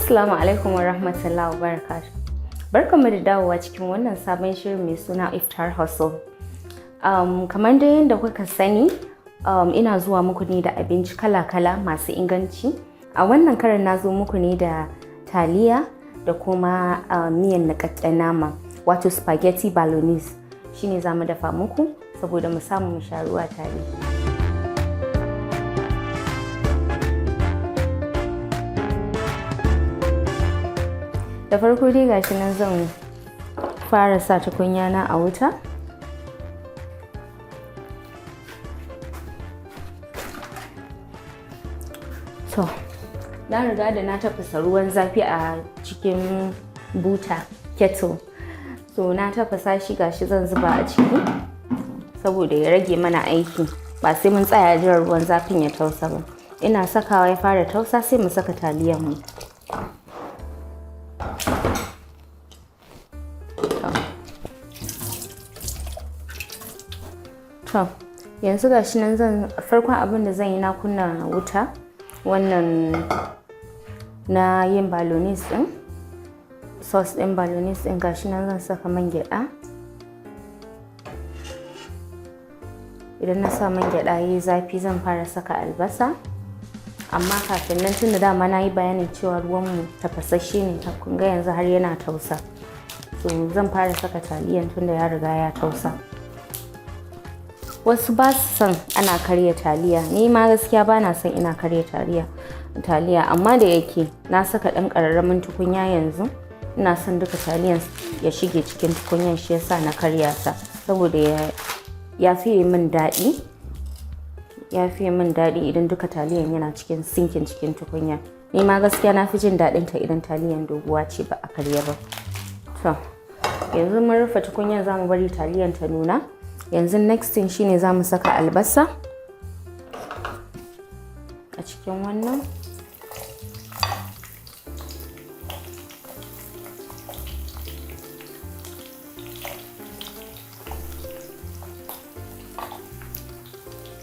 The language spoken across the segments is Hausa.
Assalamu alaikum wa rahmatullahi wa barakatuh. Barkanmu da dawowa cikin wannan sabon shirin mai suna IFTAR Hustle. Kamar da yadda kuka sani, ina zuwa muku ne da abinci kala-kala masu inganci. A wannan karan na zo muku ne da taliya da kuma miyan niƙaƙƙen nama, wato spaghetti bolognese. Shine za mu dafa muku saboda mu samu mu sha ruwa tare. Da farko dai gashi nan zan fara sa tukunya na a wuta. To, na riga da na tafasa ruwan zafi a cikin buta kettle. So na tafasa shi, gashi zan zuba a ciki saboda ya rage mana aiki. Ba sai mun tsaya jiran ruwan zafin ya tausa ba. Ina sakawa ya fara tausa sai mu saka taliyan mu. To, yanzu gashi nan farkon abin da zan yi, na kunna wuta wannan na yin bolognese din, sauce din bolognese din. Gashi nan zan saka man gyada. Idan na sa man gyada yayi zafi zan fara saka albasa. Amma kafin nan, tunda dama na yi bayanin cewa ruwan mu tafasasshe ne, kun ga yanzu har yana tausa. So zan fara saka taliyan tunda ya riga ya tausa. Wasu ba su son ana karya taliya, ni ma gaskiya ba na son ina karya taliya, amma da yake na saka ɗan ƙararramin tukunya yanzu, ina son duka taliyan ya shige cikin tukunyan, shi yasa na karya ta saboda ya fiye min daɗi. Ya fiye min daɗi idan duka taliyan yana cikin sinkin cikin tukunya. Ni ma gaskiya na fi jin daɗin ta idan taliyan doguwa ce ba a karya ba. To, yanzu mun rufe tukunyan, za mu bari taliyan ta nuna. Yanzu next thing shine za mu saka albasa a cikin wannan.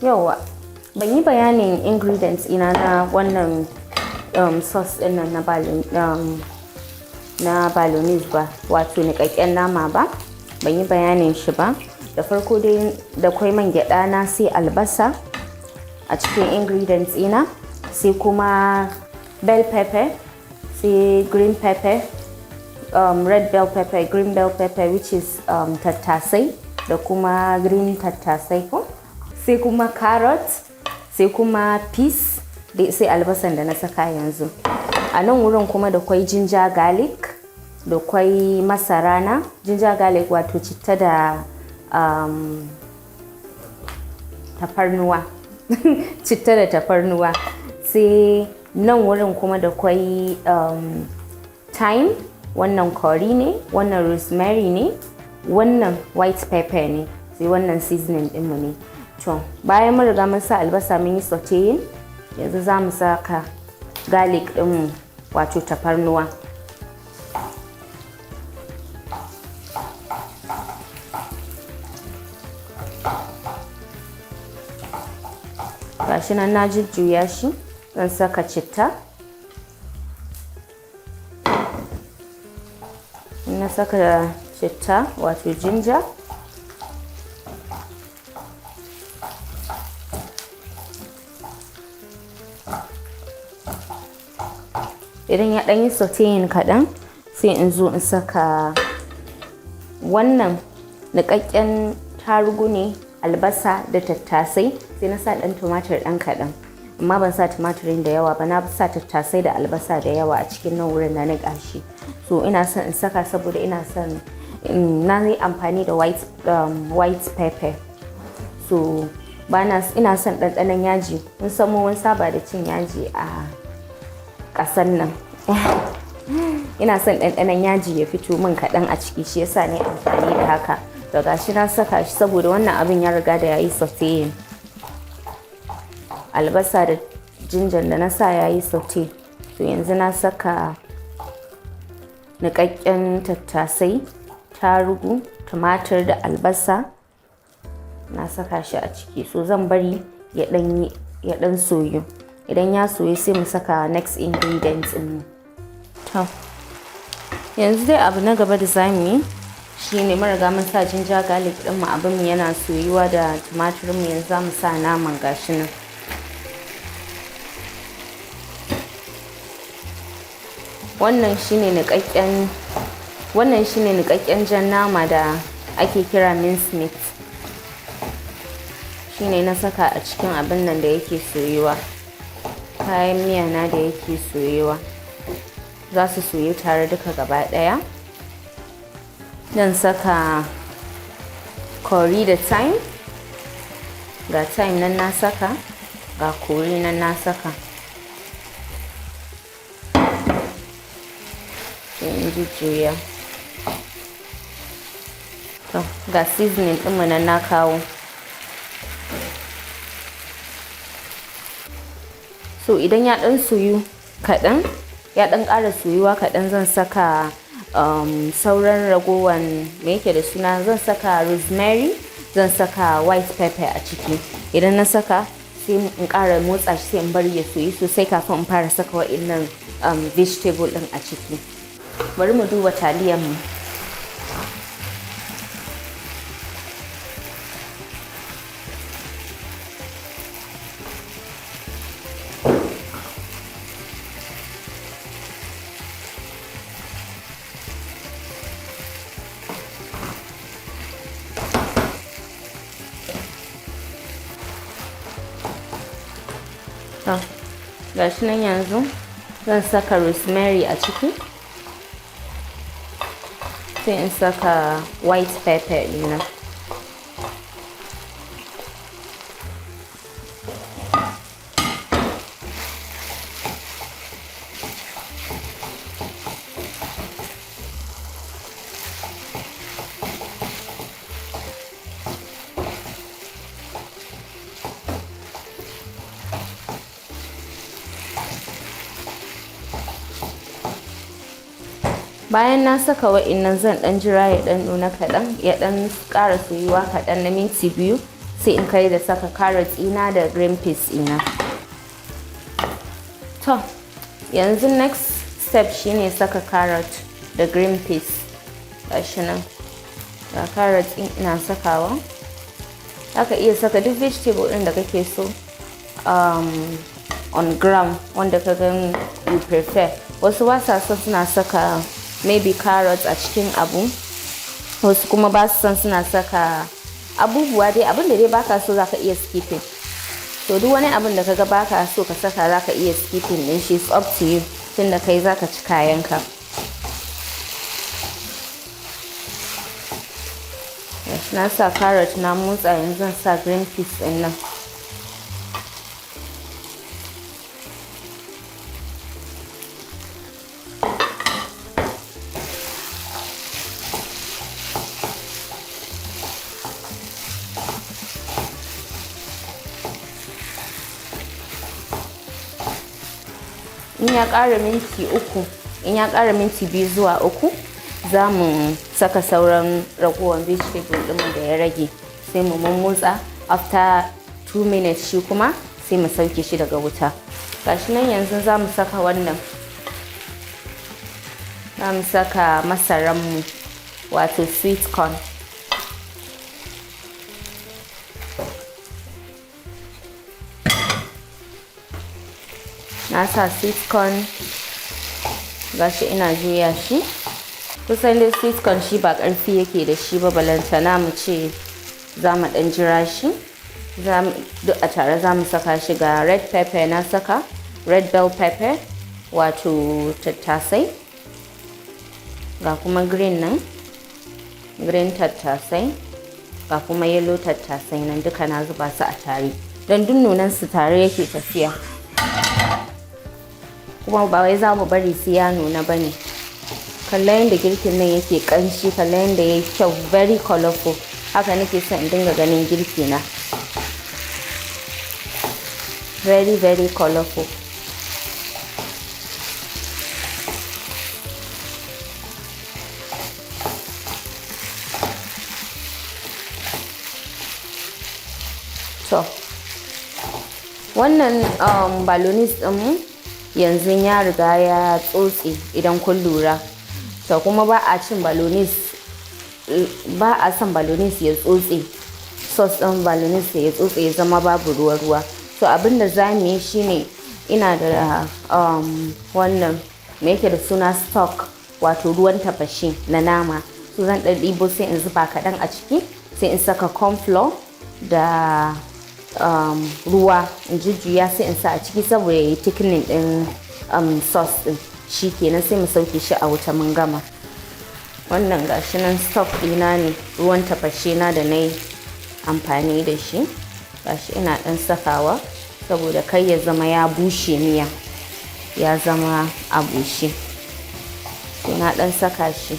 Yauwa, ban yi bayanin ingredients ina na wannan sauce ɗin nan na bolognese ba, wato niƙaƙƙen nama ba. Ban yi bayanin shi ba. Da farko dai da kwai man gyada na, sai albasa a cikin ingredients ina, sai kuma bell pepper, sai green pepper, red bell pepper, green bell pepper which is tattasai, da kuma green tattasai ko, sai kuma carrot, sai kuma peas, sai albasan da na saka yanzu. A nan wurin kuma da kwai ginger garlic, da kwai masara na. Ginger garlic wato citta da tafarnuwa citta da tafarnuwa. Sai nan wurin kuma da kwai thyme, wannan curry ne, wannan rosemary ne, wannan white pepper ne, sai wannan seasoning ɗinmu ne. To, bayan mun riga mun sa albasa mun yi sauteing, yanzu za mu saka garlic ɗinmu wato tafarnuwa. Gashi nan na jujjuya shi. Zan saka citta. Na saka citta wato ginger. Idan ya ɗan yi sauteing kaɗan, sai in zo in saka wannan niƙaƙƙen tarugu ne, albasa da tattasai. Sai na sa ɗan tumatir ɗan kaɗan, amma ban sa tumatirin da yawa ba. Na sa tattasai da albasa da yawa a cikin nan wurin na niƙa shi. So ina son in saka saboda ina son na yi amfani da white pepper. So ina son ɗanɗanon yaji. Mun san mun saba da cin yaji a ƙasar nan. Ina son ɗanɗanon yaji ya fito min kaɗan a ciki, shi yasa ne amfani da haka. To gashi na saka shi saboda wannan abin ya riga da yayi sauteing. Albasa da ginger da na sa yayi saute. To yanzu na saka niƙaƙƙen tattasai, tarugu, tumatir da albasa. Na saka shi a ciki. So zan bari ya ɗan soyu. Idan ya soyu sai mu saka next ingredients ɗin mu. To yanzu dai abu na gaba da zamu yi shine mun riga mun sa ginger garlic din mu, abin mu yana soyuwa da tumatirin mu. Yanzu zamu sa naman gashi nan. Wannan shine niƙaƙƙen jan nama da ake kira mince meat. Shine na saka a cikin abin nan da yake soyuwa. Kayan miya na da yake soyuwa za su soyu tare duka gaba ɗaya. Zan saka curry da thyme, ga thyme nan na saka, ga curry nan na saka. Sai in jujjuya. To ga seasoning ɗinmu nan na kawo. So idan ya ɗan soyu kaɗan, ya ɗan ƙara soyuwa kaɗan, zan saka sauran ragowan me yake da suna, zan saka rosemary, zan saka white pepper a ciki. Idan na saka sai in ƙara motsa shi, sai in bari ya soyu sosai kafin in fara saka wa'innan vegetable ɗin a ciki. Bari mu duba taliyan mu. Gashi nan yanzu zan saka rosemary a ciki, sai in saka white pepper ɗina. Bayan na saka wa'innan zan dan jira ya dan nuna kaɗan, ya dan ƙara soyuwa kaɗan na minti 2, sai in kai da saka carrot ina da green peas ina. To yanzu next step shine saka carrot da green peas. Gashi nan ga carrot din ina sakawa. Zaka iya saka duk vegetable din da kake so on gram, wanda ka gan you prefer. Wasu wasa so suna saka maybe carrots a cikin abu, wasu kuma ba su san suna saka abubuwa dai, abin da dai baka so zaka iya skipping. To duk wani abin da kaga baka so ka saka zaka iya skipping din shi, it's up to you, tunda kai zaka ci kayanka. Na sa carrot na motsa, yanzu zan sa green peas din nan. In ya ƙara minti 3, in ya ƙara minti 2 zuwa 3, za mu saka sauran ragowar vegetable ɗinmu da ya rage, sai mu mummotsa. After 2 minutes shi kuma sai mu sauke shi daga wuta. Gashi nan yanzu za mu saka wannan, za mu saka masaranmu wato sweet corn. Na sa sweet corn, gashi ina juya shi. Kusan dai sweet corn shi ba ƙarfi yake da shi ba, balantana mu ce za mu ɗan jira shi. Duk a tare za mu saka shi. Ga red pepper na saka, red bell pepper wato tattasai, ga kuma green nan, green tattasai, ga kuma yellow tattasai nan, duka na zuba su a tare don duk nunan su tare yake tafiya. Kuma ba wai za mu bari su ya nuna ba ne. Kalla yadda girkin nan yake ƙanshi, kalla yadda yayi kyau, very colorful. Haka nake son in dinga ganin girki na, very very colorful. So wannan bolognese ɗinmu yanzu ya riga ya tsotse idan kun lura. To kuma ba a cin bolognese, ba a son bolognese ya tsotse, sauce ɗin bolognese ya tsotse ya zama babu ruwa-ruwa. So abinda za mu yi shine ina da wannan me yake da suna stock, wato ruwan tafashe na nama. So zan ɗan ɗibo sai in zuba kaɗan a ciki, sai in saka corn flour da ruwa in jujjuya sai in sa a ciki saboda ya yi thickening ɗin sauce ɗin. Shi kenan sai mu sauke shi a wuta mun gama. Wannan gashi nan stock ɗina ne, ruwan tafashe na da na yi amfani da shi. Gashi ina ɗan sakawa saboda kai ya zama ya bushe miya, ya zama a bushe. Sai na ɗan saka shi.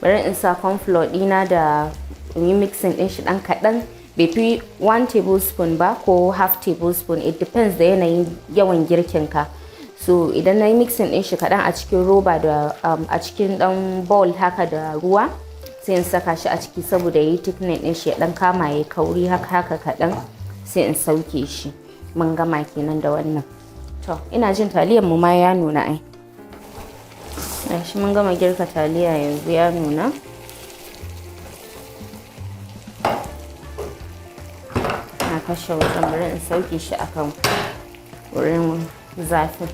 Bari in sa corn flour ɗina da yi mixing ɗin shi ɗan kaɗan, bai fi 1 tablespoon ba ko half tablespoon, it depends da yanayin yawan girkin ka. So idan na yi mixing ɗin shi kaɗan a cikin roba da a cikin ɗan bowl haka da ruwa, sai in saka shi a ciki saboda yi thickening ɗin shi ya ɗan kama ya kauri haka kaɗan, sai in sauke shi. Mun gama kenan da wannan. To ina jin taliyan mu ma ya nuna ai. Shi mun gama girka taliya yanzu ya nuna. Na kashe wutan, bari in sauke shi akan wurin zafi.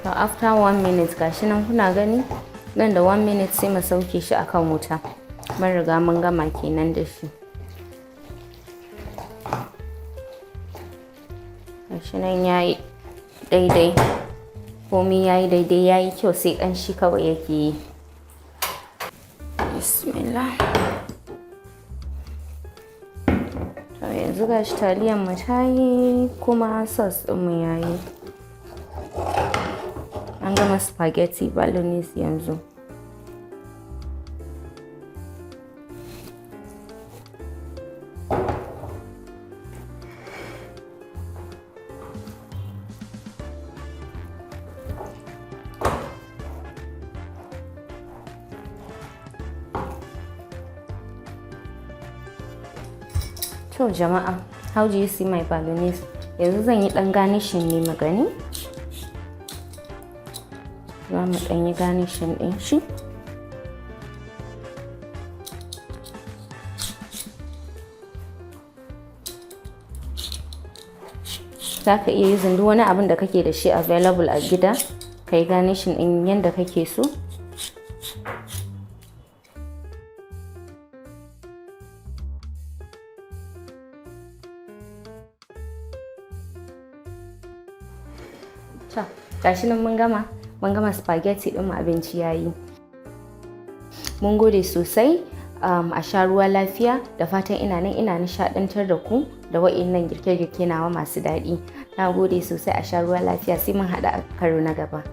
So after 1 minute gashi nan kuna gani, nan da 1 minute sai mu sauke shi akan wuta. Mun riga mun gama kenan da shi. Gashi nan yayi daidai, komai yayi daidai, yayi kyau, sai ƙanshi kawai yake yi. Bismillah. To yanzu gashi taliyan mu ta yi, kuma sauce ɗin mu yayi. An gama spaghetti bolognese yanzu. To jama'a, how do you see my bolognese? Yanzu zan yi ɗan garnishing ne magani. Za mu ɗan yi garnishing ɗin shi. Za ka iya using duk wani abin da kake da shi available a gida, ka yi garnishing ɗin yadda kake so. Gashi nan mun gama spaghetti ɗin mu, abinci yayi. Mun gode sosai, a sha ruwa lafiya, da fatan ina nishaɗantar da ku da wa'innan girke-girke nawa masu daɗi. Na gode sosai, a sha ruwa lafiya, sai mun haɗa a karo na gaba.